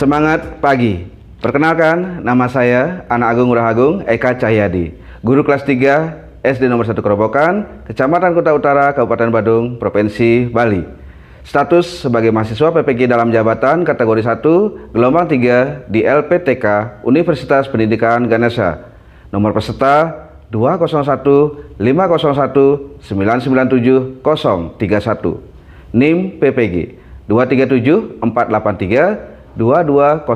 Semangat pagi. Perkenalkan, nama saya Anak Agung Rahagung Eka Cahyadi, guru kelas 3 SD nomor 1 Kerobokan, Kecamatan Kuta Utara, Kabupaten Badung, Provinsi Bali. Status sebagai mahasiswa PPG dalam jabatan kategori 1, gelombang 3 di LPTK Universitas Pendidikan Ganesha. Nomor peserta 201 501 997 031. NIM PPG 237 483 2209.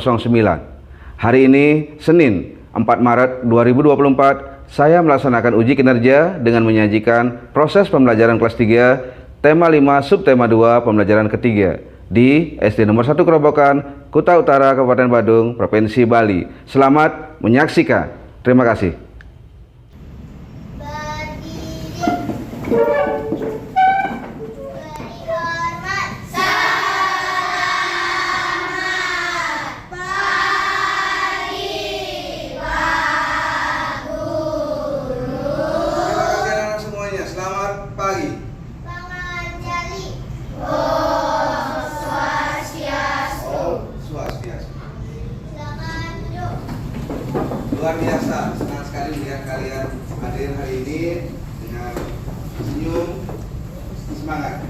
Hari ini Senin 4 Maret 2024, saya melaksanakan uji kinerja dengan menyajikan proses pembelajaran kelas 3 tema 5 subtema 2 pembelajaran ketiga di SD nomor 1 Kerobokan, Kuta Utara, Kabupaten Badung, Provinsi Bali. Selamat menyaksikan. Terima kasih. Luar biasa, senang sekali melihat kalian hadir hari ini dengan senyum, semangat.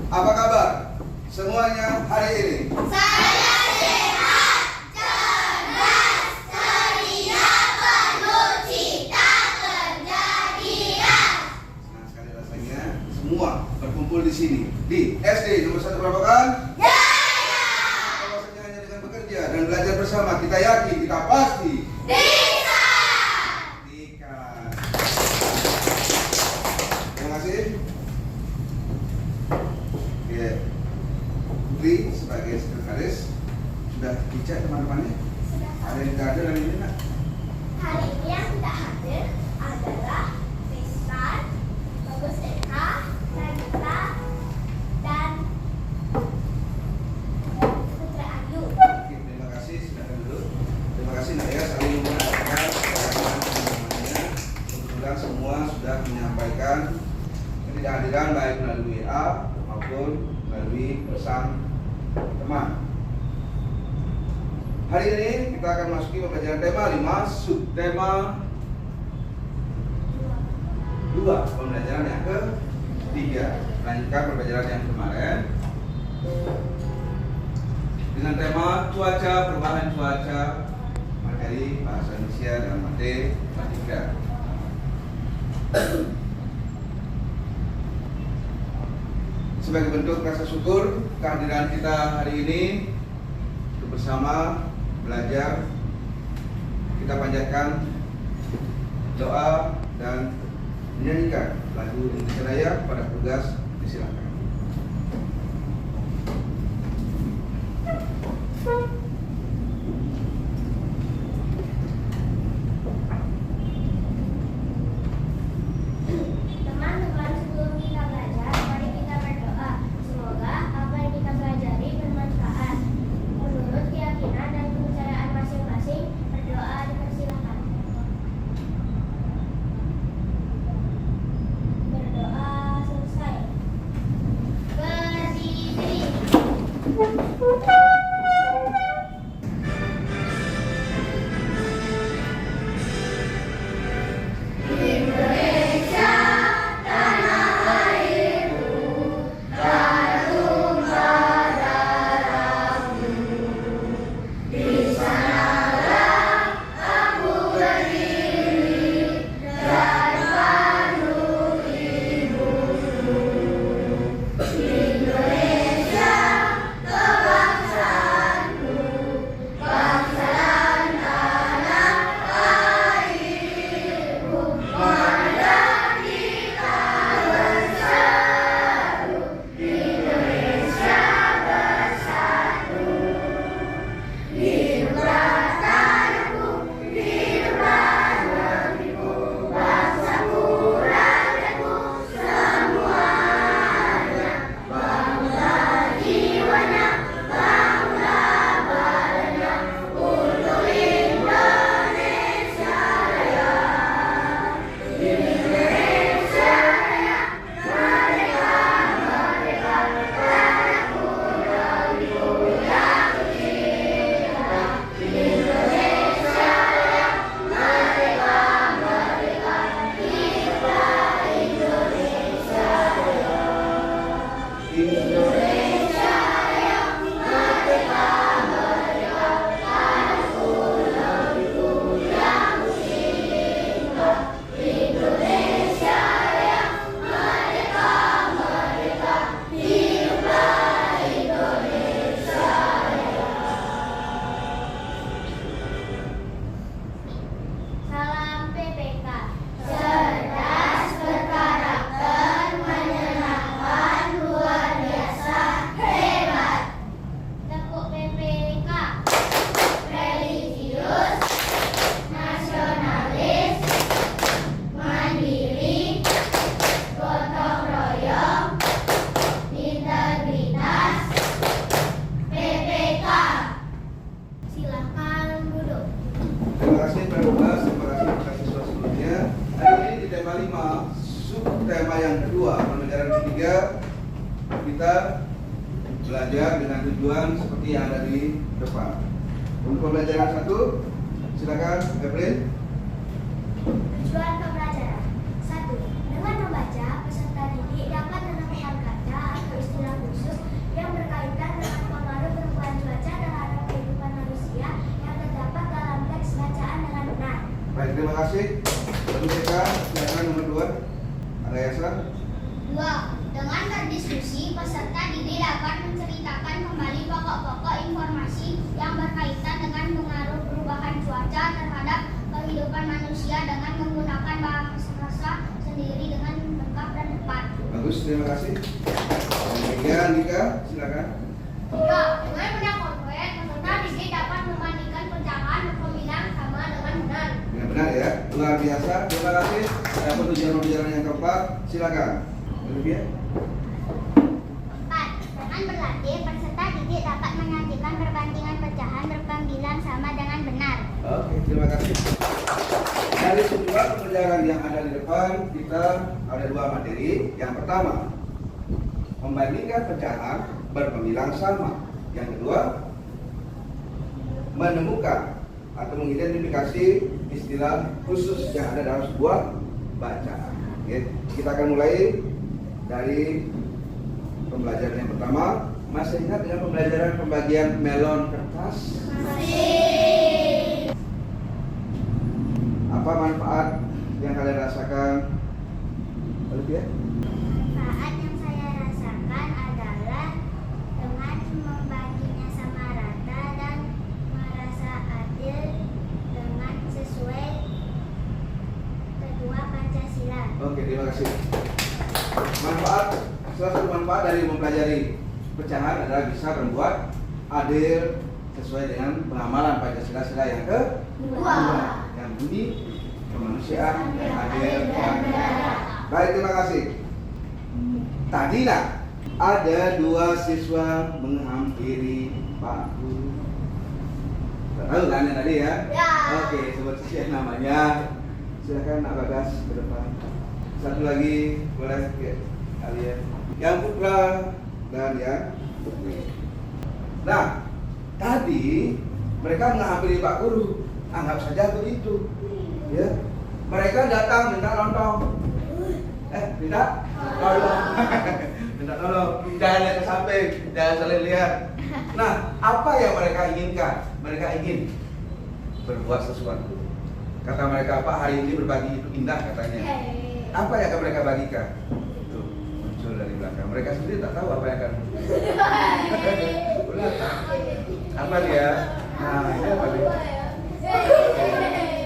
Apa kabar semuanya hari ini? Saya sehat, cerdas, ceria, penuh cita kerja giat. Senang sekali rasanya semua berkumpul di sini di SD nomor 1 Kerobokan. Bahwasanya hanya dengan bekerja dan belajar bersama, kita yakin, kita pasti bisa. Terima kasih. Oke. Putri sebagai sekretaris sudah dicek teman-temannya. Ada yang tidak hadir hari ini, Nak? Hari ini yang tidak hadir adalah Tristan, Bagus Eka, Nagita, dan Putri Ayu. Oke, terima kasih. Silakan dulu. Terima kasih, Nak, ya, saling mengajarkan teman-temannya. Kebetulan semua sudah menyampaikan ketidakhadiran baik melalui WA maupun melalui pesan teman. Hari ini kita akan masuki pembelajaran tema 5 subtema 2 pembelajaran yang ketiga. Lanjutkan pembelajaran yang kemarin dengan tema cuaca, perubahan cuaca, materi bahasa Indonesia dan matematika. Sebagai bentuk rasa syukur kehadiran kita hari ini untuk bersama belajar, kita panjatkan doa dan menyanyikan lagu Indonesia Raya pada petugas. Disilakan. Teman-teman, sebelum kita belajar, mari kita berdoa. Semoga apa yang kita pelajari bermanfaat. Menurut keyakinan dan kepercayaan masing-masing, berdoa dipersilakan. Berdoa selesai. kita belajar dengan tujuan seperti yang ada di depan. Untuk pembelajaran 1, silakan April. Tujuan pembelajaran 1. Dengan membaca, peserta didik dapat menemukan kata atau istilah khusus yang berkaitan dengan pengaruh perubahan cuaca terhadap kehidupan manusia yang terdapat dalam teks bacaan dengan benar. Baik, terima kasih. Lalu kita silakan nomor 2. Ada Yasan. 2. Dengan berdiskusi, peserta didik dapat menceritakan kembali pokok-pokok informasi yang berkaitan dengan pengaruh perubahan cuaca terhadap kehidupan manusia dengan menggunakan bahasa sendiri dengan lengkap dan tepat. Bagus, terima kasih. Demikian, Nika, silakan. 3. Dengan benak konkret, peserta didik dapat membandingkan pecahan berpembilang sama dengan benar. Dengan benar ya, luar biasa. Terima kasih. Ada pembelajaran yang keempat, silakan. Olivia. 4. Dengan berlatih, peserta didik dapat menyajikan perbandingan pecahan berpembilang sama dengan benar. Oke, terima kasih. Dari semua pembelajaran yang ada di depan, kita ada 2 materi. Yang pertama, membandingkan pecahan berpembilang sama. Yang kedua, menemukan atau mengidentifikasi istilah khusus yang ada dalam sebuah bacaan. Oke, kita akan mulai dari pembelajaran yang pertama. Masih ingat dengan pembelajaran pembagian melon kertas? Masih. Apa manfaat yang kalian rasakan? Olivia? Manfaat yang saya rasakan adalah dengan membaginya sama rata dan merasa adil dengan sesuai kedua Pancasila. Oke, terima kasih. Manfaat, salah satu manfaat dari mempelajari pecahan adalah bisa membuat adil sesuai dengan pengamalan Pancasila yang kedua, yang bunyi kemanusiaan yang adil dan beradab. Baik, terima kasih. Tadi ada 2 siswa menghampiri Pak Guru. Tahu kan yang tadi ya? Ya. Oke, sebut saja namanya. Silakan Nak Bagas ke depan. Satu lagi boleh ya, kalian. Yang Putra dan yang Putri. Nah, tadi mereka menghampiri Pak Guru. Anggap saja begitu. Ya. Mereka datang minta lontong. Minta tolong. Minta tolong. Jangan lihat ke samping, jangan saling lihat. Nah, apa yang mereka inginkan? Mereka ingin berbuat sesuatu. Kata mereka, Pak, hari ini berbagi itu indah katanya. Apa yang akan mereka bagikan? Itu muncul dari belakang. Mereka sendiri tak tahu apa yang akan muncul. Apa dia? Nah, ini apa dia?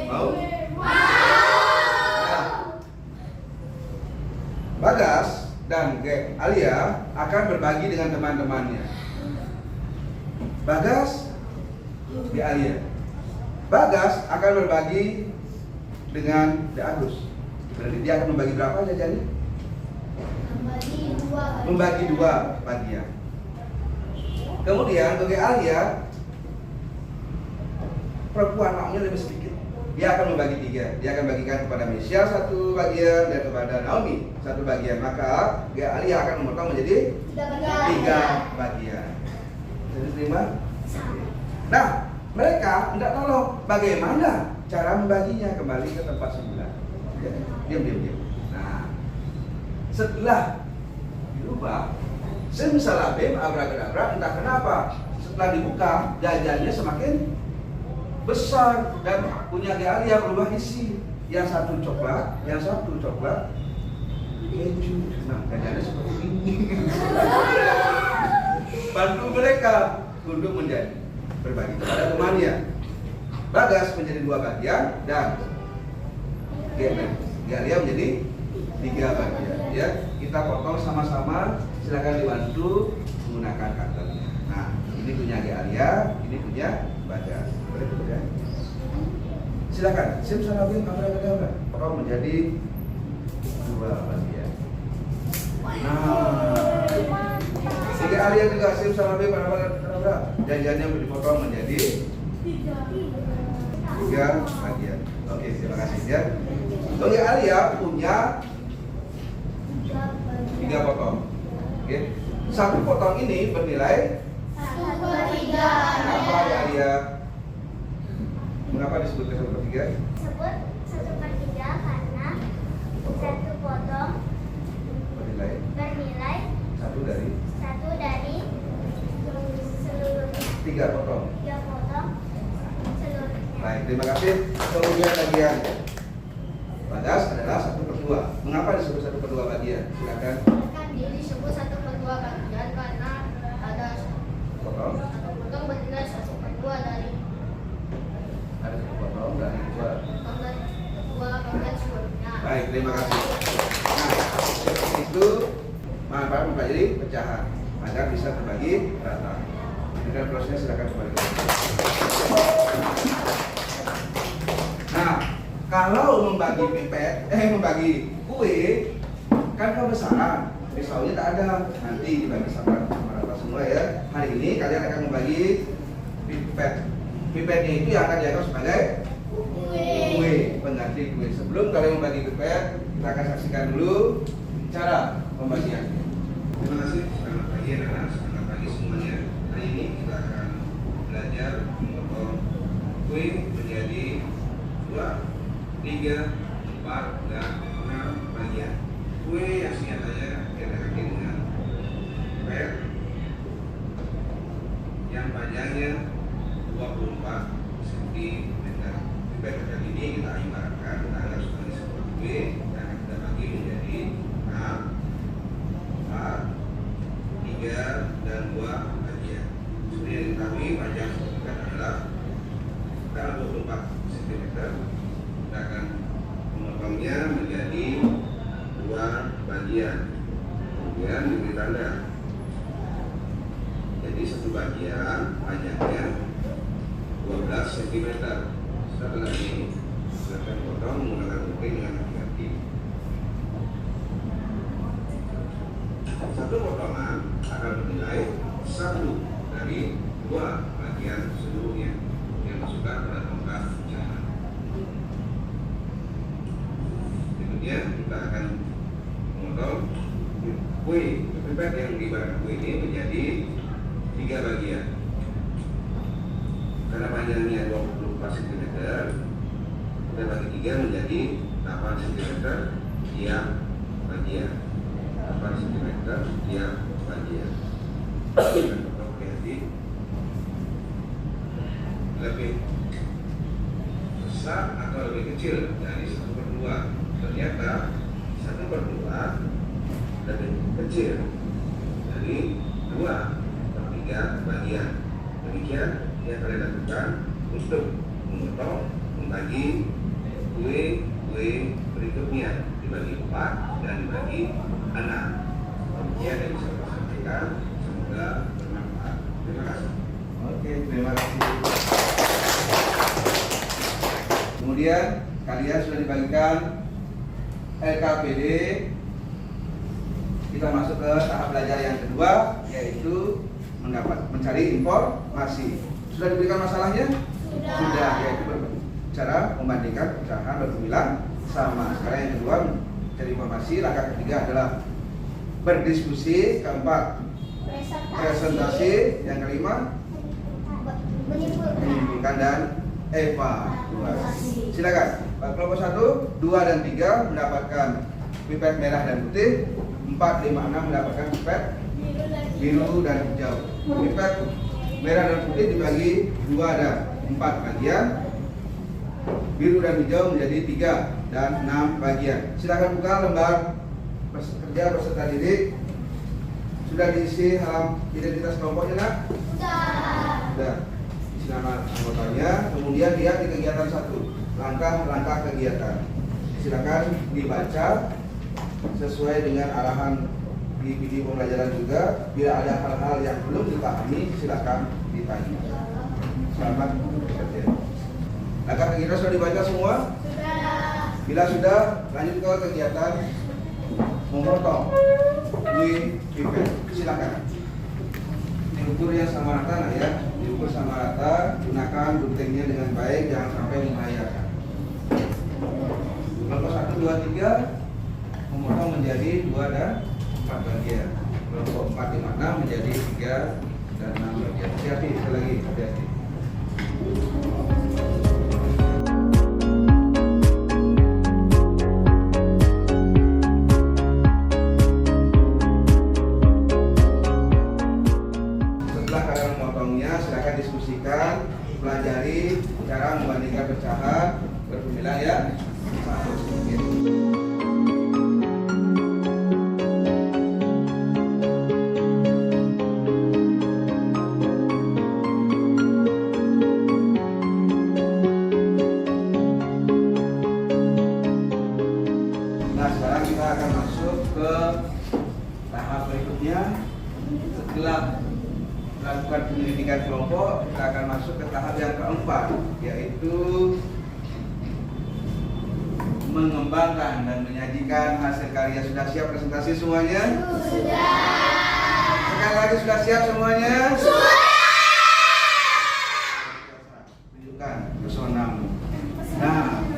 Mau? Nah, Bagas dan Alia akan berbagi dengan teman-temannya. Bagas di Alia. Bagas akan berbagi dengan De Agus. Berarti dia akan membagi berapa jajannya? Membagi 2 bagian. Kemudian bagi Alia, perempuan maknya lebih sedikit. Dia akan membagi 3. Dia akan bagikan kepada Michelle 1 bagian dan kepada Naomi 1 bagian. Maka Alia akan memotong menjadi 3 bagian. Jadi terima? Nah, mereka tidak tahu bagaimana cara membaginya. Kembali ke tempat semula. Ya, diam. Nah, setelah dirubah, simsalabim abracadabra, entah kenapa setelah dibuka jajannya semakin besar dan punya Alia berubah isi. Yang 1 coklat, yang 1 coklat keju. Nah, jajannya seperti ini. Bantu mereka untuk menjadi berbagi kepada temannya. Bagas menjadi 2 bagian dan Alia menjadi 3 bagian. Ya, kita potong sama-sama. Silakan dibantu menggunakan cutternya. Nah, ini punya Alia, ini punya Bagas. Boleh ya? Silakan. Simsalabim abracadabra. Potong menjadi 2 bagian. Nah, jika Alia juga simsalabim abracadabra, jajannya dipotong menjadi 3 bagian. Oke, terima kasih ya. Bagi Alia punya 3 potong. Oke. Satu potong ini bernilai 1/3. apa ya Alia? Mengapa disebut 1/3? Sebut 1/3 karena satu potong bernilai Satu dari seluruhnya. 3 potong. 3 potong seluruhnya. Baik, terima kasih. Kemudian bagian bagas adalah 1/2. Mengapa disebut 1/2 bagian? Silakan. Kan dia disebut 1/2 bagian karena ada Potong. satu potong bernilai 1/2 dari Ada 1 potong dari 2. dua bagian sebelumnya. Baik, terima kasih. Nah, itu manfaat mempelajari pecahan agar bisa terbagi rata. Dengan prosesnya silakan kembali. Nah, kalau membagi membagi kue kan kebesaran, pisaunya tak ada, nanti dibagi sama rata semua ya. Hari ini kalian akan membagi pipet. Pipetnya itu yang akan dianggap sebagai kue, pengganti kue. Sebelum kalian membagi pipet, kita akan saksikan dulu cara pembagiannya. Terima kasih. Selamat pagi anak-anak, selamat pagi semuanya. Hari ini kita akan belajar memotong kue menjadi 2, 3, 4, dan 6 bagian. Kue yang sengatanya kita bikin dengan pipet yang panjangnya 24 cm. Pipet kali ini kita ibaratkan kita anggap sebagai sebuah kue dan kita bagi menjadi 6, 4, 3, dan 2 bagian. Seperti yang diketahui panjang pipet adalah dalam 24 cm. Kita akan memotongnya menjadi 2 bagian. Kemudian diberi tanda. Jadi satu bagian panjangnya 12 cm. Setelah ini silakan potong menggunakan gunting dengan hati-hati. Satu potongan akan bernilai 1 dari 2 bagian seluruhnya yang masukkan pada tongkat pecahan. Kemudian kita akan memotong kue pipet yang diibaratkan kue ini menjadi 3 bagian. Karena panjangnya 24 cm, kita bagi 3 menjadi 8 cm tiap bagian. 8 cm tiap bagian. Hati-hati. Lebih besar atau lebih kecil dari 1/2. Ternyata 1/2 lebih kecil dari 2/3 bagian. Demikian yang kalian lakukan untuk memotong, membagi kue berikutnya dibagi 4 dan dibagi 6. Demikian yang bisa saya sampaikan. Semoga bermanfaat. Terima kasih. Oke, terima kasih. Kemudian kalian sudah dibagikan LKPD. Kita masuk ke tahap belajar yang kedua, yaitu mencari informasi. Sudah diberikan masalahnya? Sudah, yaitu cara membandingkan pecahan berbilang sama. Sekarang yang kedua mencari informasi. Langkah ketiga adalah berdiskusi. Keempat presentasi. Yang kelima menyimpulkan dan evaluasi. Silakan. Kelompok 1, 2, dan 3 mendapatkan pipet merah dan putih. 4, 5, 6 mendapatkan pipet biru dan hijau. Pipet merah dan putih dibagi 2 dan 4 bagian. Biru dan hijau menjadi 3 dan 6 bagian. Silakan buka lembar kerja peserta didik. Sudah diisi halaman identitas kelompoknya, nak? Sudah. Isi nama anggotanya. Kemudian lihat di kegiatan 1, langkah-langkah kegiatan. Silakan dibaca sesuai dengan arahan di video pembelajaran juga. Bila ada hal-hal yang belum dipahami, silakan ditanya. Selamat bekerja. Langkah kegiatan sudah dibaca semua? Bila sudah, lanjut ke kegiatan memotong kue pipet. Silakan. Diukur yang sama rata, nah ya. Diukur sama rata. Gunakan guntingnya dengan baik, jangan sampai membahayakan. Kelompok 1, 2, 3 memotong menjadi 2 dan 4 bagian. kelompok 4 di mana menjadi 3 dan 6 bagian. Hati-hati, sekali lagi, hati-hati. Setelah kalian memotongnya, silakan diskusikan, pelajari cara membandingkan pecahan, berpemilah ya. Satu, gitu. Nah, sekarang kita akan masuk ke tahap berikutnya. Setelah melakukan penyelidikan kelompok, kita akan masuk ke tahap yang keempat, yaitu mengembangkan dan menyajikan hasil karya. Sudah siap presentasi semuanya? Sudah. Sekali lagi, sudah siap semuanya? Sudah. Tunjukkan pesonamu. Nah,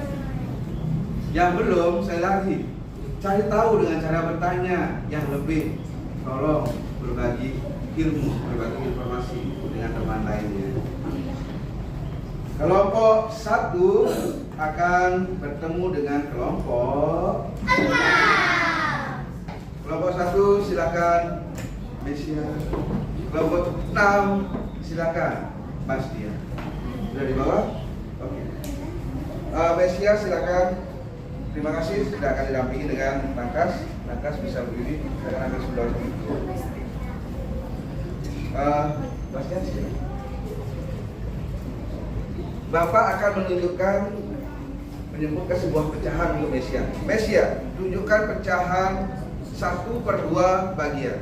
yang belum, saya lagi cari tahu dengan cara bertanya yang lebih. Tolong berbagi ilmu, berbagi informasi dengan teman lainnya. Kelompok 1 akan bertemu dengan kelompok 6. Kelompok 1 silakan Mesia. Kelompok 6 silakan Bastia. Sudah di bawah? Oke. Mesia silakan. Terima kasih sudah akan didampingi dengan Rangkas. Rangkas bisa berdiri, dengan Rangkas sudah itu. Bastian silakan. Bapak akan menyebutkan sebuah pecahan untuk Mesia. Mesia, tunjukkan pecahan 1/2 bagian.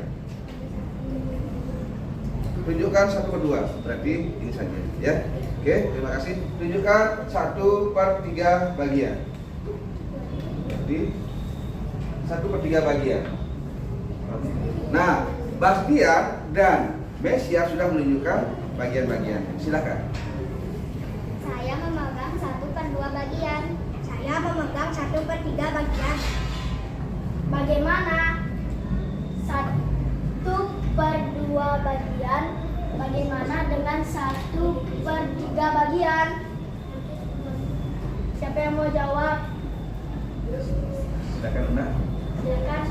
Tunjukkan 1/2, berarti ini saja, ya. Oke, terima kasih. Tunjukkan 1/3 bagian. Berarti 1/3 bagian. Nah, Bastian dan Mesia sudah menunjukkan bagian-bagian. Silakan. Saya memegang 1/2 bagian. Saya memegang 1/3 bagian. Bagaimana 1/2 bagian? Bagaimana dengan 1/3 bagian? Siapa yang mau jawab? Silakan Una. Silakan.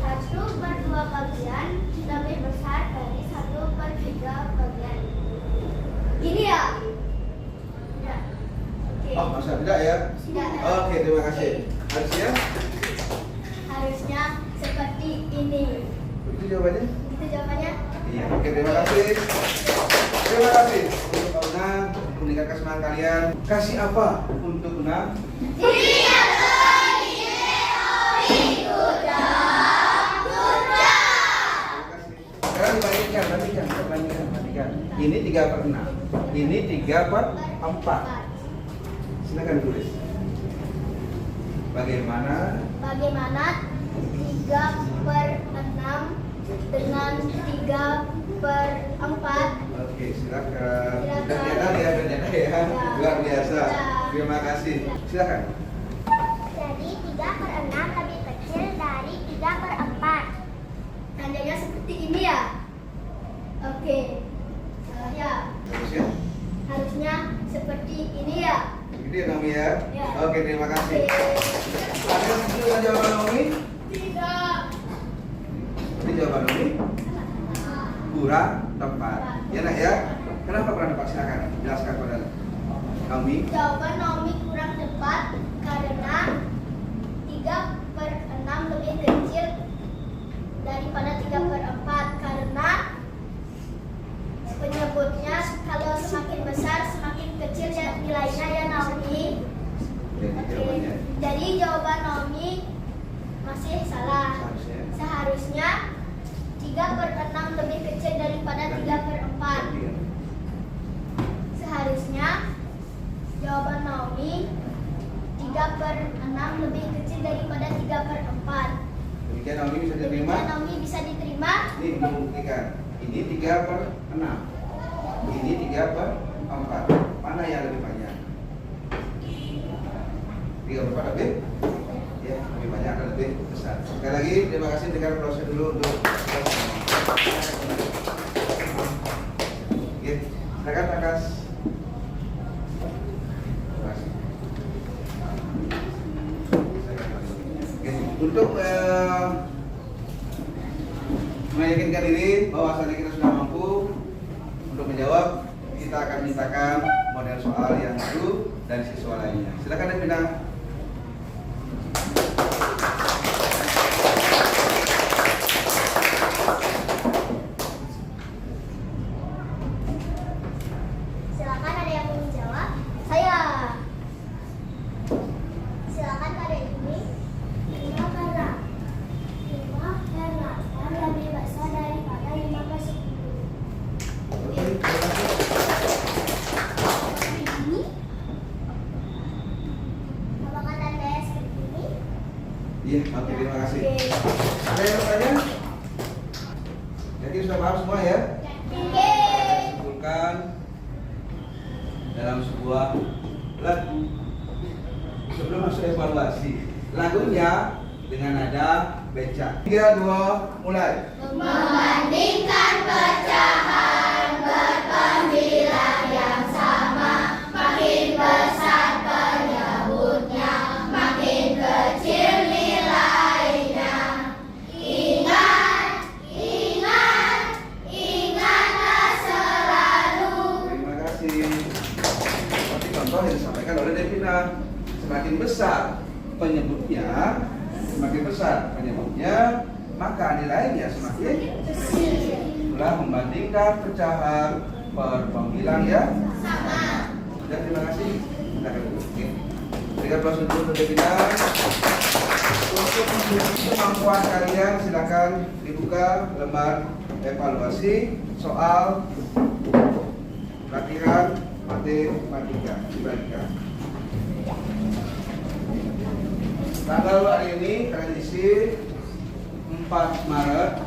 1/2 bagian lebih besar dari 1/3 bagian. Ini ya? Ya. Oke. Oh, masa tidak ya? Tidak. Oke, terima kasih. Harusnya? Harusnya seperti ini. Itu jawabannya? Itu jawabannya. Iya. Oke, terima kasih. Terima kasih untuk Una meningkatkan semangat kalian. Kasih apa untuk Una? Sekarang bandingkan. Ini 3/6. Ini 3/4. Silakan tulis. Bagaimana 3/6 dengan 3/4? Oke, silakan. Silakan. Dan nyata ya. Luar biasa. Terima kasih. Silakan. Jadi 3/6 lebih kecil dari 3/4. Tandanya seperti ini ya? Oke. Salah ya. Harusnya. Harusnya seperti ini ya? Gitu ya Naomi ya. Ya. Oke, terima kasih. Oke. Ada yang setuju dengan jawaban Naomi? Tidak. Ini jawaban Naomi kurang tepat. Ya nak ya. Kenapa kurang tepat? Silakan jelaskan pada Naomi. Jawaban Naomi kurang tepat karena 3/6 lebih kecil daripada 3/4 karena penyebutnya kalau semakin besar semakin kecil ya nilainya ya Naomi. Jadi jawabannya Jadi jawaban Naomi masih salah. Seharusnya 3/6 lebih kecil daripada 3/4. Seharusnya jawaban Naomi 3/6 lebih kecil daripada 3/4. Demikian Naomi bisa diterima. Demikian Naomi bisa diterima. Ini membuktikan. Ini 3/6. Ini 3/4. Mana yang lebih banyak? 3/4 lebih? Ya, lebih banyak adalah lebih besar. Sekali lagi terima kasih, dengan proses dulu untuk oke, silakan Akas. Terima kasih. Oke, untuk meyakinkan diri bahwasannya kita sudah mampu untuk menjawab, kita akan mintakan model soal yang baru dari siswa lainnya. Silakan Devina. Silakan, ada yang mau menjawab? Saya. Silakan pada ini. Lima karena lebih besar daripada 5/10. Oke, terima kasih. Ini. Apakah tanda seperti ini? Iya, oke, terima kasih. Oke. Ada yang bertanya? Yakin sudah paham semua ya? Oke. Simpulkan dalam sebuah lagu. Sebelum masuk evaluasi, lagunya dengan nada becak. 3, 2, mulai. Membandingkan pecahan berpembilang yang sama, makin besar penyebutnya, makin kecil nilainya. Ingatlah selalu. Terima kasih. Seperti contoh yang disampaikan oleh Devina, semakin besar penyebutnya, maka nilainya semakin Kecil. telah membandingkan pecahan per pembilang yang Sama. sudah. Terima kasih. Silakan dulu. Oke. Berikan proses dulu untuk Devina. Untuk menguji kemampuan kalian, silakan dibuka lembar evaluasi soal latihan matematika. Dibagikan. Tanggal hari ini kalian isi 4 Maret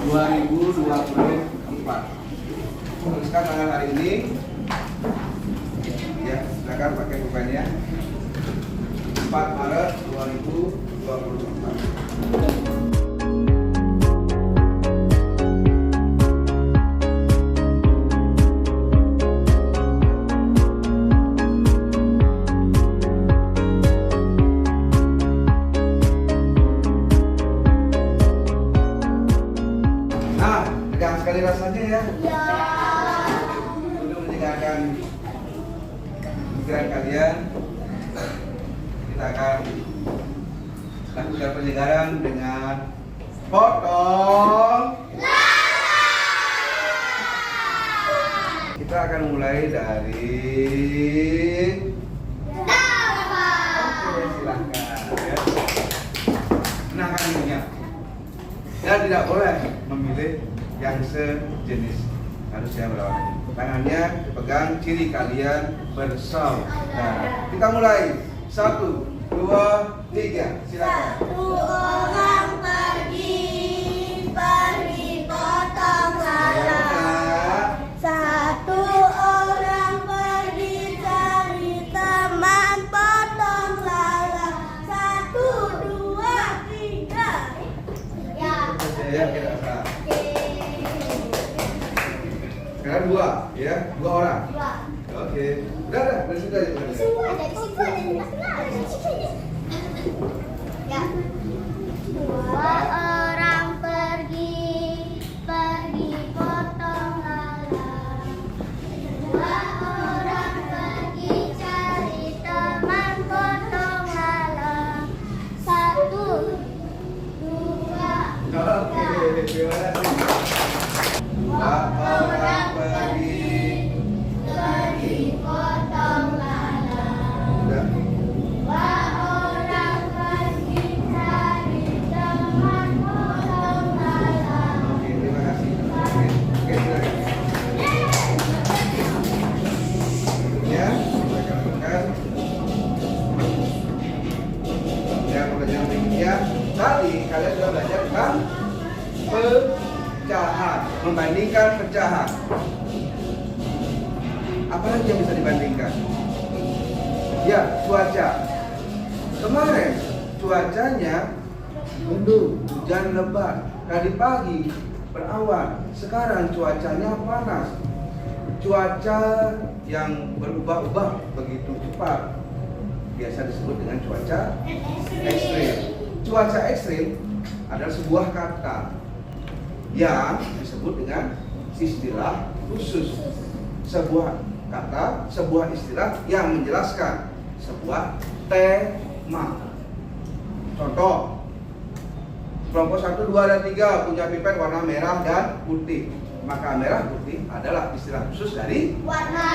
2024. Tuliskan tanggal hari ini. Ya, silakan pakai pulpennya. 4 Maret 2024. Nah, tegang sekali rasanya ya. Ya. Untuk meninggalkan pikiran kalian, kita akan lakukan penyegaran dengan potong. Kita akan mulai dari oke, silahkan ya. Nah, ininya. Dan tidak boleh memilih yang sejenis, harusnya berlawanan. Tangannya dipegang, ciri kalian bersaudara. Kita mulai. 1, 2, 3. Silakan. Satu orang pergi potong lalat. Satu orang pergi cari teman potong lalat. 1, 2, 3. Ya. Ya, kita salah. Sekarang 2, ya, 2 orang. Dua. Oke. Udah, dari situ aja. Semua dari situ ada di sini. Ya. Dua orang pergi potong lalat. Dua orang pergi cari teman potong lalat. 1, 2, Oke, terima kasih. Dua orang pergi. potong lalat. Udah. Dua orang pergi cari teman potong lalat. Oke, terima kasih. Oke, silakan. Ya, silakan makan. Ya, pelajaran berikutnya. Tadi kalian sudah belajar tentang pecahan, membandingkan pecahan. Apa lagi yang bisa dibandingkan? Ya, cuaca. Kemarin cuacanya mendung, hujan lebat. Tadi pagi berawan, sekarang cuacanya panas. Cuaca yang berubah-ubah begitu cepat biasa disebut dengan cuaca ekstrim. Cuaca ekstrim adalah sebuah kata yang disebut dengan istilah khusus. Sebuah kata, sebuah istilah yang menjelaskan sebuah tema. Contoh, kelompok 1, 2, dan 3 punya pipet warna merah dan putih. Maka merah putih adalah istilah khusus dari Warna.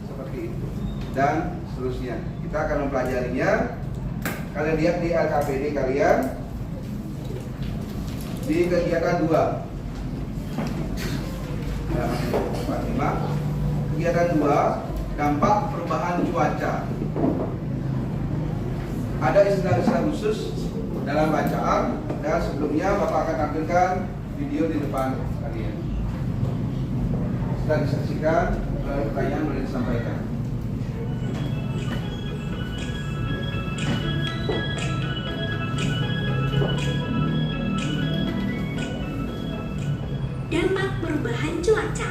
seperti itu. Dan seterusnya. Kita akan mempelajarinya. Kalian lihat di LKPD kalian di kegiatan 2. Kegiatan 2, dampak perubahan cuaca. Ada istilah-istilah khusus dalam bacaan, dan sebelumnya Bapak akan tampilkan video di depan kalian. Sudah disaksikan, pertanyaan boleh disampaikan. Dampak perubahan cuaca.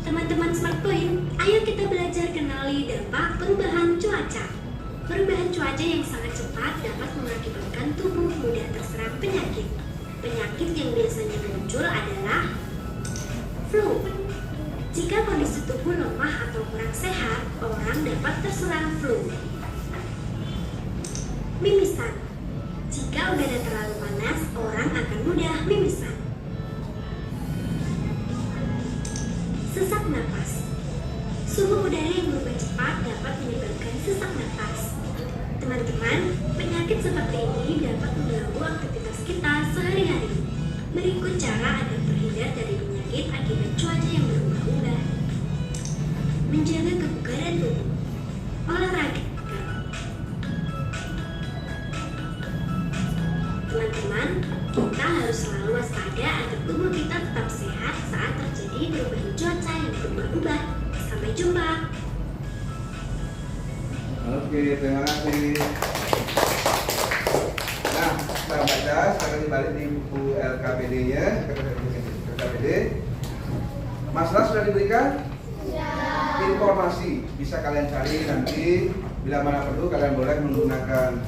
Teman-teman Smart Point, ayo kita belajar kenali dampak perubahan cuaca. Perubahan cuaca yang sangat cepat dapat mengakibatkan tubuh mudah terserang penyakit. Penyakit yang biasanya muncul adalah flu. Jika kondisi tubuh lemah atau kurang sehat, orang dapat terserang flu. Mimisan. Jika udara terlalu panas, orang akan mudah mimisan. Sesak napas. Suhu udara yang berubah cepat dapat menyebabkan sesak napas. Teman-teman, penyakit seperti ini dapat mengganggu aktivitas kita sehari-hari. Berikut cara agar terhindar dari penyakit akibat cuaca yang berubah-ubah. Menjaga kebugaran tubuh. Olahraga. Teman-teman, kita harus selalu waspada agar tubuh kita tetap sehat saat terjadi perubahan cuaca yang berubah-ubah. Sampai jumpa. Oke, terima kasih. Nah, kita baca sekarang dibalik di buku LKPD-nya. LKPD. Masalah sudah diberikan? Informasi bisa kalian cari nanti. Bila mana perlu, kalian boleh menggunakan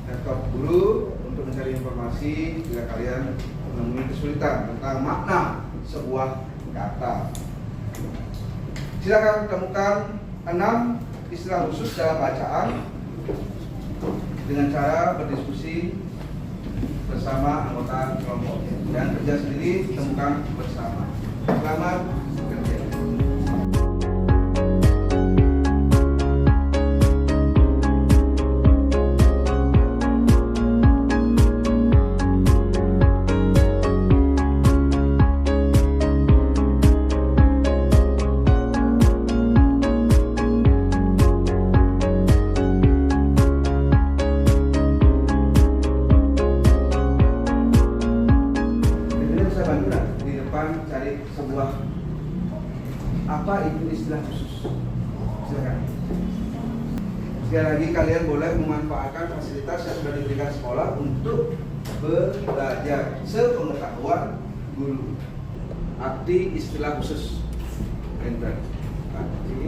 laptop guru untuk mencari informasi jika kalian menemui kesulitan tentang makna sebuah kata. Silakan temukan 6 istilah khusus dalam bacaan dengan cara berdiskusi bersama anggota kelompok dan kerja sendiri temukan bersama. Selamat bekerja. Cari sebuah apa itu istilah khusus. Silakan. Sekali lagi kalian boleh memanfaatkan fasilitas yang sudah diberikan sekolah untuk belajar sepengetahuan guru. Arti istilah khusus. Enter. Arti.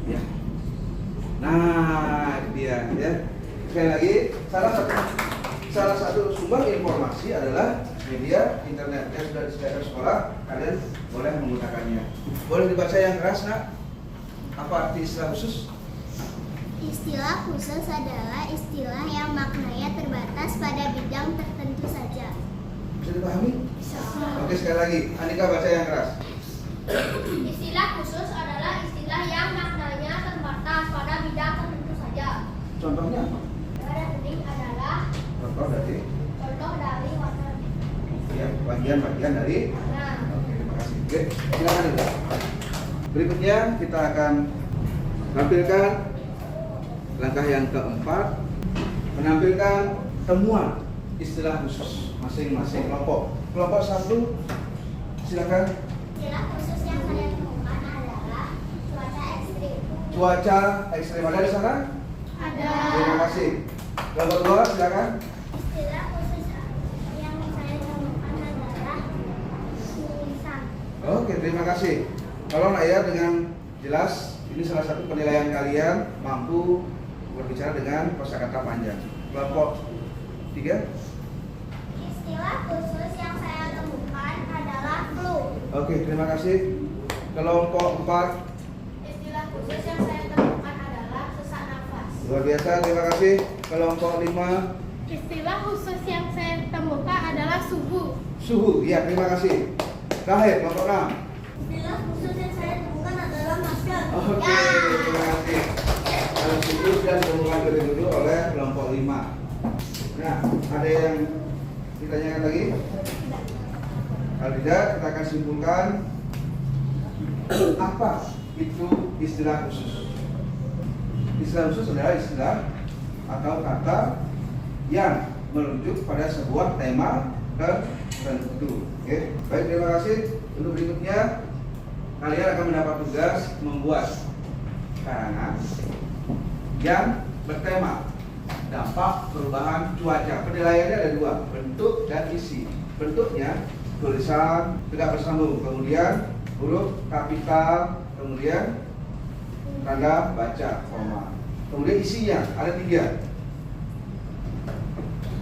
Ya. Nah, itu dia ya. Sekali lagi, salah satu sumber informasi adalah media internet yang sudah disediakan sekolah. Kalian boleh menggunakannya. Boleh dibaca yang keras, Nak? Apa arti istilah khusus? Istilah khusus adalah istilah yang maknanya terbatas pada bidang tertentu saja. Bisa dipahami? Bisa. Oke, sekali lagi. Andika baca yang keras. Istilah khusus adalah istilah yang maknanya terbatas pada bidang tertentu saja. Contohnya apa? Warna adalah Contoh dari warna. ya, bagian-bagian dari. Nah, Oke, terima kasih. Oke, silakan Anda. Berikutnya kita akan tampilkan langkah yang keempat, menampilkan temuan istilah khusus masing-masing kelompok. Kelompok 1, silakan. Istilah khusus yang kalian temukan adalah cuaca ekstrim ada di sana? Ada. Terima kasih. Kelompok 2 silakan. Istilah khusus yang saya temukan adalah mimisan. Oke, terima kasih. Kalau Naya dengan jelas, ini salah satu penilaian kalian mampu berbicara dengan kosakata panjang. Kelompok 3. Istilah khusus yang saya temukan adalah flu. Oke, terima kasih. Kelompok 4. Istilah khusus yang saya temukan adalah sesak nafas. Luar biasa, terima kasih. Kelompok 5. Istilah khusus yang saya temukan adalah suhu. Suhu, ya terima kasih. Terakhir, kelompok 6. Istilah khusus yang saya temukan adalah masker. Oke, terima kasih. Kalau suhu sudah ditemukan lebih dulu oleh kelompok 5. Nah, ada yang ditanyakan lagi? Kalau tidak, kita akan simpulkan apa itu istilah khusus. Istilah khusus adalah istilah atau kata yang merujuk pada sebuah tema tertentu. Oke, baik, terima kasih. Untuk berikutnya, kalian akan mendapat tugas membuat karangan yang bertema dampak perubahan cuaca. Penilaiannya ada 2, bentuk dan isi. Bentuknya tulisan tegak bersambung, kemudian huruf kapital, kemudian tanda baca, koma. Kemudian isinya ada 3.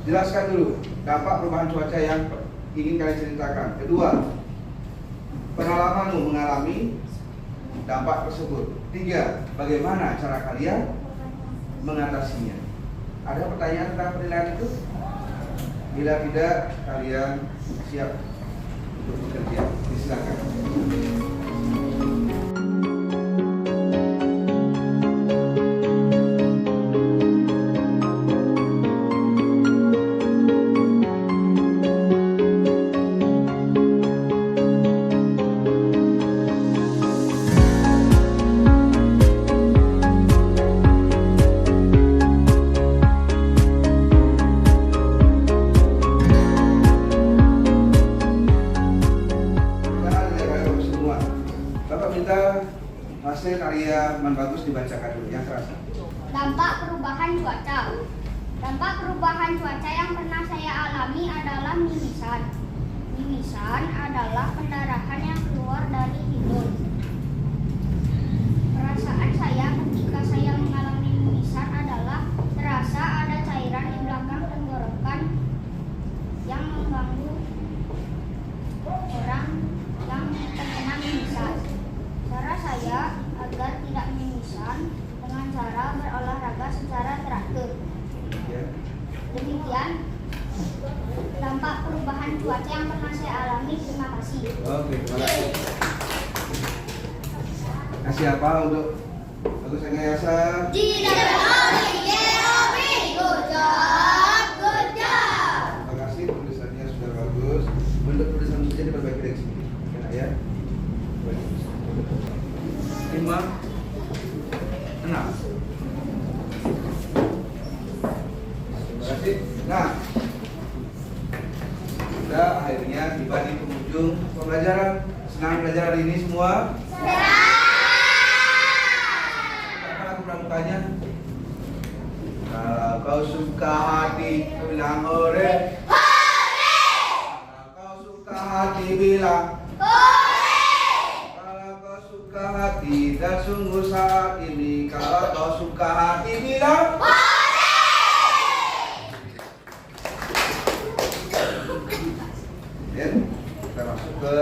Jelaskan dulu dampak perubahan cuaca yang ingin kalian ceritakan. Kedua, pengalamanmu mengalami dampak tersebut. 3, bagaimana cara kalian mengatasinya. Ada pertanyaan tentang penilaian itu? Bila tidak, kalian siap untuk bekerja. Silakan. Hasil karya Man Bagus dibacakan dulu yang terasa. Dampak perubahan cuaca. Dampak perubahan cuaca yang pernah saya alami adalah mimisan. Mimisan adalah pendarahan yang keluar dari hidung. Perasaan saya ketika saya mengalami mimisan adalah terasa ada cairan di belakang tenggorokan yang mengganggu orang yang terkena mimisan. Cara saya agar tidak mimisan dengan cara berolahraga secara teratur. Ya. Demikian dampak perubahan cuaca yang pernah saya alami. Terima kasih. Oke, terima kasih. Kasih apa untuk Bagus Angayasa? Good job, good job. Terima kasih, tulisannya sudah bagus. Bentuk tulisan saja diperbaiki dari sini. Ya. 5, 6. Terima kasih. Nah, kita akhirnya tiba di penghujung pembelajaran. Senang belajar hari ini semua? Apa pramukanya? Kalau kau suka hati, bilang hore. Kalau kau suka hati, bilang hati dan sungguh saat ini. Kalau kau suka hati, bilang dan kita masuk ke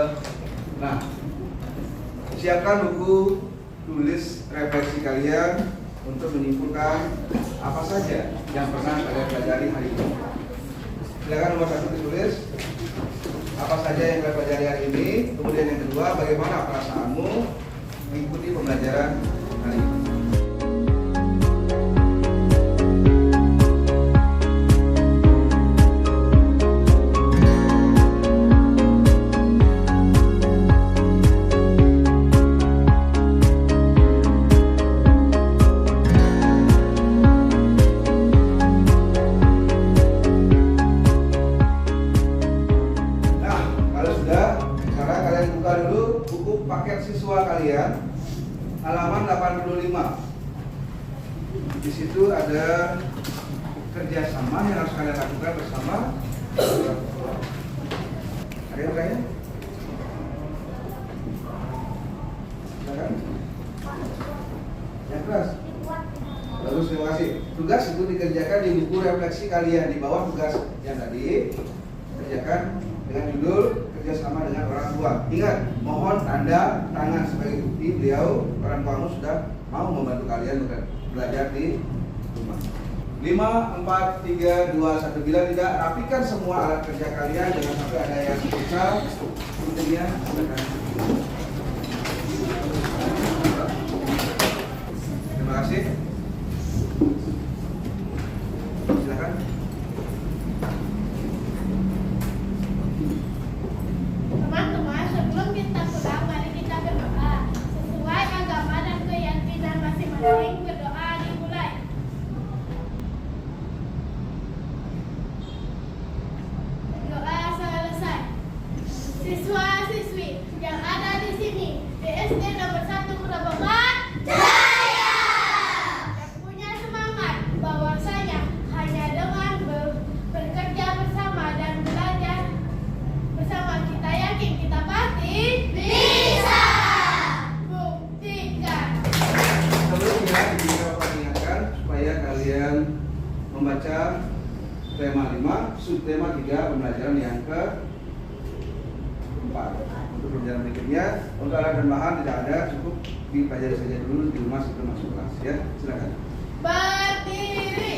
siapkan buku tulis refleksi kalian untuk menyimpulkan apa saja yang pernah kalian pelajari hari ini. Silakan nomor 1 ditulis apa saja yang kalian pelajari hari ini. Kemudian yang kedua, bagaimana perasaanmu mengikuti pembelajaran hari ini. Nah, kalau sudah, sekarang kalian buka dulu buku paket siswa kalian halaman 85. Di situ ada kerjasama yang harus kalian lakukan bersama orang tua. Ada yang bertanya? Silakan. Yang keras. Bagus, terima kasih. Tugas itu dikerjakan di buku refleksi kalian di bawah tugas yang tadi. Kerjakan dengan judul kerjasama dengan orang tua. Ingat, mohon tanda tangan sebagai bukti beliau orang tuamu sudah mau membantu kalian belajar di rumah. 5, 4, 3, 2, 1. Bila tidak, rapikan semua alat kerja kalian, jangan sampai ada yang besar. Intinya, silakan. Terima kasih. Silakan. Teman-teman, sebelum kita pulang, mari kita berdoa. Sesuai agama dan keyakinan masing-masing, berdoa dimulai. Doa selesai. Siswa-siswi yang ada di sini, di SD nomor 1 Grobogan, jaya! Yang punya semangat bahwasanya hanya dengan bekerja bersama dan belajar bersama kita yakin kita pasti bisa. Buktikan. Sebelumnya kita Bapak ingatkan supaya kalian membaca tema 5, subtema 3 pembelajaran yang ke-4. Untuk pembelajaran berikutnya, untuk alat dan bahan tidak ada, cukup dipelajari saja dulu di rumah sebelum masuk kelas ya. Silakan. Berdiri.